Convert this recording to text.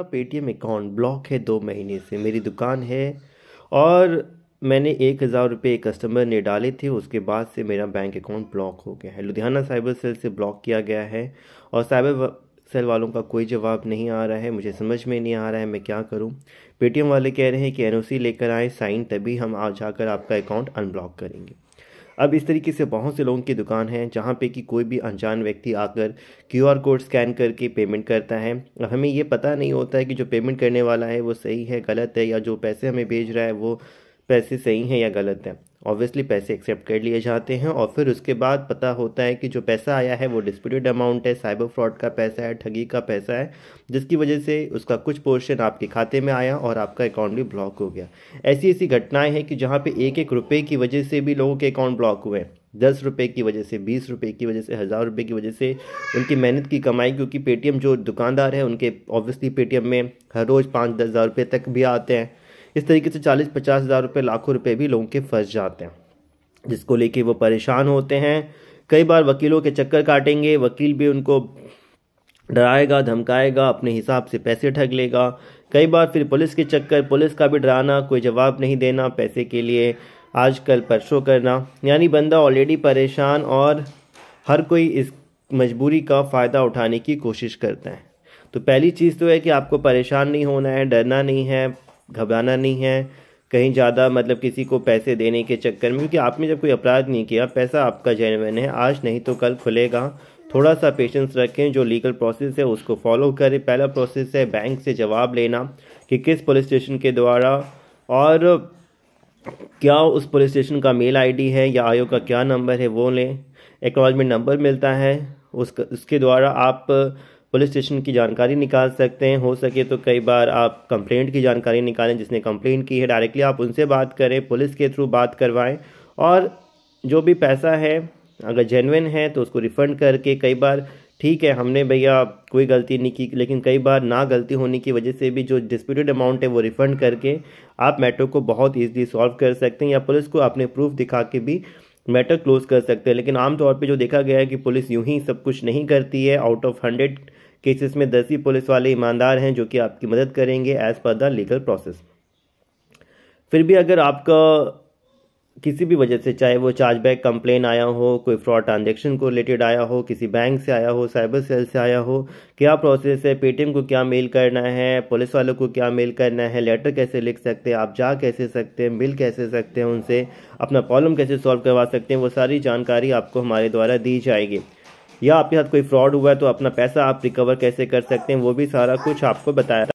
Paytm account block है 2 महीने से। मेरी दुकान है और मैंने 1,000 रुपये कस्टमर ने डाले थे, उसके बाद से मेरा बैंक अकाउंट ब्लॉक हो गया है। लुधियाना साइबर सेल से ब्लॉक किया गया है और साइबर सेल वालों का कोई जवाब नहीं आ रहा है। मुझे समझ में नहीं आ रहा है मैं क्या करूं। पेटीएम वाले कह रहे हैं कि एनओसी लेकर आए साइन, तभी हम आ जाकर आपका अकाउंट अनब्लॉक करेंगे। अब इस तरीके से बहुत से लोगों की दुकान है जहाँ पे कि कोई भी अनजान व्यक्ति आकर क्यूआर कोड स्कैन करके पेमेंट करता है। अब हमें ये पता नहीं होता है कि जो पेमेंट करने वाला है वो सही है गलत है, या जो पैसे हमें भेज रहा है वो पैसे सही हैं या गलत है। ऑब्वियसली पैसे एक्सेप्ट कर लिए जाते हैं और फिर उसके बाद पता होता है कि जो पैसा आया है वो डिस्प्यूटेड अमाउंट है, साइबर फ्रॉड का पैसा है, ठगी का पैसा है, जिसकी वजह से उसका कुछ पोर्शन आपके खाते में आया और आपका अकाउंट भी ब्लॉक हो गया। ऐसी ऐसी घटनाएं हैं कि जहाँ पे 1-1 रुपये की वजह से भी लोगों के अकाउंट ब्लॉक हुए हैं। 10 रुपये की वजह से, 20 रुपये की वजह से, 1,000 रुपये की वजह से, उनकी मेहनत की कमाई। क्योंकि पेटीएम जो दुकानदार है उनके ऑब्वियसली पेटीएम में हर रोज़ 5-10 हज़ार रुपये तक भी आते हैं। इस तरीके से 40-50 हज़ार रुपये, लाखों रुपये भी लोगों के फंस जाते हैं, जिसको लेके वो परेशान होते हैं। कई बार वकीलों के चक्कर काटेंगे, वकील भी उनको डराएगा धमकाएगा, अपने हिसाब से पैसे ठग लेगा। कई बार फिर पुलिस के चक्कर, पुलिस का भी डराना, कोई जवाब नहीं देना पैसे के लिए, आजकल परसों करना। यानी बंदा ऑलरेडी परेशान और हर कोई इस मजबूरी का फ़ायदा उठाने की कोशिश करता है। तो पहली चीज़ तो है कि आपको परेशान नहीं होना है, डरना नहीं है, घबराना नहीं है कहीं ज़्यादा, मतलब किसी को पैसे देने के चक्कर में। क्योंकि आपने जब कोई अपराध नहीं किया, पैसा आपका जेन्युइन है, आज नहीं तो कल खुलेगा। थोड़ा सा पेशेंस रखें, जो लीगल प्रोसेस है उसको फॉलो करें। पहला प्रोसेस है बैंक से जवाब लेना कि किस पुलिस स्टेशन के द्वारा, और क्या उस पुलिस स्टेशन का मेल आईडी है या आयोग का क्या नंबर है वो लें। एक्नॉलेजमेंट नंबर मिलता है, उसके द्वारा आप पुलिस स्टेशन की जानकारी निकाल सकते हैं। हो सके तो कई बार आप कंप्लेंट की जानकारी निकालें, जिसने कंप्लेंट की है डायरेक्टली आप उनसे बात करें, पुलिस के थ्रू बात करवाएं। और जो भी पैसा है अगर जेन्युइन है तो उसको रिफ़ंड करके, कई बार ठीक है हमने भैया कोई गलती नहीं की, लेकिन कई बार ना गलती होने की वजह से भी जो डिस्प्यूटेड अमाउंट है वो रिफ़ंड करके आप मैटर को बहुत ईजिली सॉल्व कर सकते हैं, या पुलिस को अपने प्रूफ दिखा के भी मैटर क्लोज कर सकते हैं। लेकिन आमतौर पे जो देखा गया है कि पुलिस यूं ही सब कुछ नहीं करती है। आउट ऑफ 100 केसेस में 10 ही पुलिस वाले ईमानदार हैं जो कि आपकी मदद करेंगे as per the legal process. फिर भी अगर आपका किसी भी वजह से, चाहे वो चार्जबैक कंप्लेन आया हो, कोई फ्रॉड ट्रांजैक्शन को रिलेटेड आया हो, किसी बैंक से आया हो, साइबर सेल से आया हो, क्या प्रोसेस है, पेटीएम को क्या मेल करना है, पुलिस वालों को क्या मेल करना है, लेटर कैसे लिख सकते हैं, आप जा कैसे सकते हैं, मिल कैसे सकते हैं उनसे, अपना प्रॉब्लम कैसे सॉल्व करवा सकते हैं, वो सारी जानकारी आपको हमारे द्वारा दी जाएगी। या आपके साथ कोई फ्रॉड हुआ है तो अपना पैसा आप रिकवर कैसे कर सकते हैं, वो भी सारा कुछ आपको बताया